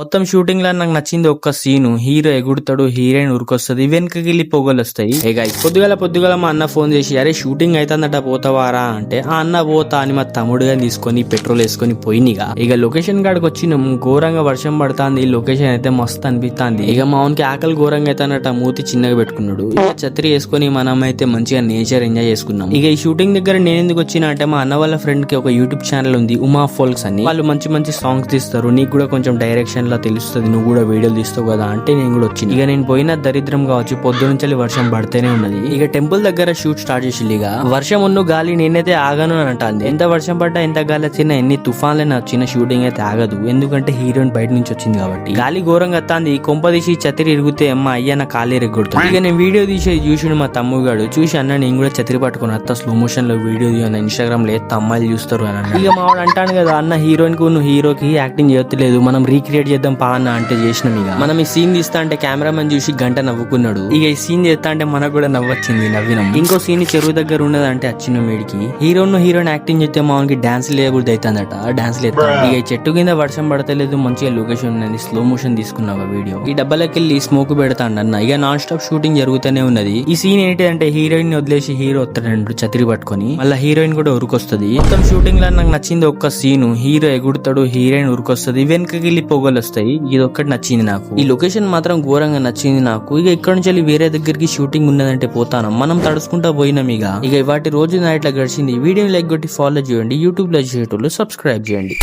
మొత్తం షూటింగ్ లో నాకు నచ్చింది ఒక్క సీను. హీరో ఎగుడుతాడు, హీరోయిన్ ఉరికొస్తుంది, వెనకగిల్లి పొగలు వస్తాయి. పొద్దుగల మా అన్న ఫోన్ చేసి అరే షూటింగ్ అయితుందట పోతావారా అంటే ఆ అన్న పోతా అని మా తమ్ముడుగా తీసుకొని పెట్రోల్ వేసుకొని పోయినిగా. ఇక లొకేషన్ కాడికి వచ్చినాం. ఘోరంగా వర్షం పడుతుంది. లొకేషన్ అయితే మస్తు అనిపిస్తుంది. ఇక మా ఉనికి ఆకలి ఘోరంగా అవుతానట. మూతి చిన్నగా పెట్టుకున్నాడు. ఇక ఛత్రి వేసుకొని మనం అయితే మంచిగా నేచర్ ఎంజాయ్ చేసుకున్నాం. ఇక ఈ షూటింగ్ దగ్గర నేను ఎందుకు వచ్చినా అంటే మా అన్న వాళ్ళ ఫ్రెండ్ కి ఒక యూట్యూబ్ ఛానల్ ఉంది, ఉమా ఫోల్క్స్ అని. వాళ్ళు మంచి మంచి సాంగ్స్ తీస్తారు. నీకు కూడా కొంచెం డైరెక్షన్ లా తెలుస్తుంది, నువ్వు కూడా వీడియోలు తీస్తావు కదా అంటే నేను కూడా వచ్చింది. ఇక నేను పోయిన దరిద్రం కావచ్చు, పొద్దు నుంచి వర్షం పడితేనే ఉన్నది. ఇక టెంపుల్ దగ్గర షూట్ స్టార్ట్ చేసి ఇక వర్షం ఉన్న గాలి నేనైతే ఆగాను అని అంటాను. ఎంత వర్షం పడ్డా ఎంత గాలి వచ్చినా ఎన్ని తుఫాన్లైనా వచ్చిన షూటింగ్ అయితే ఆగదు. ఎందుకంటే హీరోయిన్ బయట నుంచి వచ్చింది కాబట్టి. గాలి ఘోరంగా వస్తుంది. కొంప తీసి ఛత్రి ఇరిగితే అమ్మ అయ్యా నా కాలు ఎరగొడుతుంది. ఇక నేను వీడియో తీసేది చూసి మా తమ్ముగాడు చూసి అన్న నేను కూడా ఛత్రి పట్టుకుని అత్త స్లో మోషన్ లో వీడియో తీయను, ఇన్స్టాగ్రామ్ లో ఎత్త అమ్మాయిలు చూస్తారు అని అన్న. ఇక మావాడు అంటాను కదా అన్న హీరోయిన్ కు నువ్వు హీరోకి యాక్టింగ్ చేయట్లేదు, మనం రీక్రియేట్ చేద్దాం పా అన్న అంటే చేసినాం. ఇక మనం ఈ సీన్ తీస్తా అంటే కెమెరామెన్ చూసి గంట నవ్వుకున్నాడు. ఇక ఈ సీన్ చేస్తా అంటే మనకు కూడా నవ్వొచ్చింది, నవ్వినాం. ఇంకో సీన్ చెరువు దగ్గర ఉన్నదంటే వచ్చిన మేడికి హీరోయిన్ యాక్టింగ్ చేస్తే మామూలుకి డాన్స్ లేయకూడదు అవుతుందట. డాన్స్ లేదు. ఇక ఈ చెట్టు కింద వర్షం పడతలేదు, మంచిగా లొకేషన్ ఉన్నది, స్లో మోషన్ తీసుకున్నావా వీడియో. ఈ డబ్బాలకి వెళ్ళి స్మోక్ పెడతాండి అన్న. ఇక నాన్ స్టాప్ షూటింగ్ జరుగుతూనే ఉన్నది. ఈ సీన్ ఏంటిదంటే హీరోయిన్ ని వదిలేసి హీరో వస్తాడు ఛత్రి పట్టుకొని, మళ్ళీ హీరోయిన్ కూడా ఉరికొస్తుంది. మొత్తం షూటింగ్ లో నాకు నచ్చింది ఒక్క సీను. హీరో ఎగుడుతాడు, హీరోయిన్ ఉరికొస్తుంది, వెనకగిల్లి పొగలు వస్తాయి. ఇది ఒక్కటి నచ్చింది నాకు. ఈ లొకేషన్ మాత్రం ఘోరంగా నచ్చింది నాకు. ఇక ఇక్కడ నుంచి వేరే దగ్గరికి షూటింగ్ ఉన్నదంటే పోతాను, మనం తడుచుకుంటా పోయినాం. ఇక వాటి రోజు నైట్లా గడిచింది. వీడియో లైక్ కొట్టి ఫాలో చేయండి, యూట్యూబ్ లో చేసేటోళ్ళు సబ్స్క్రైబ్ చేయండి.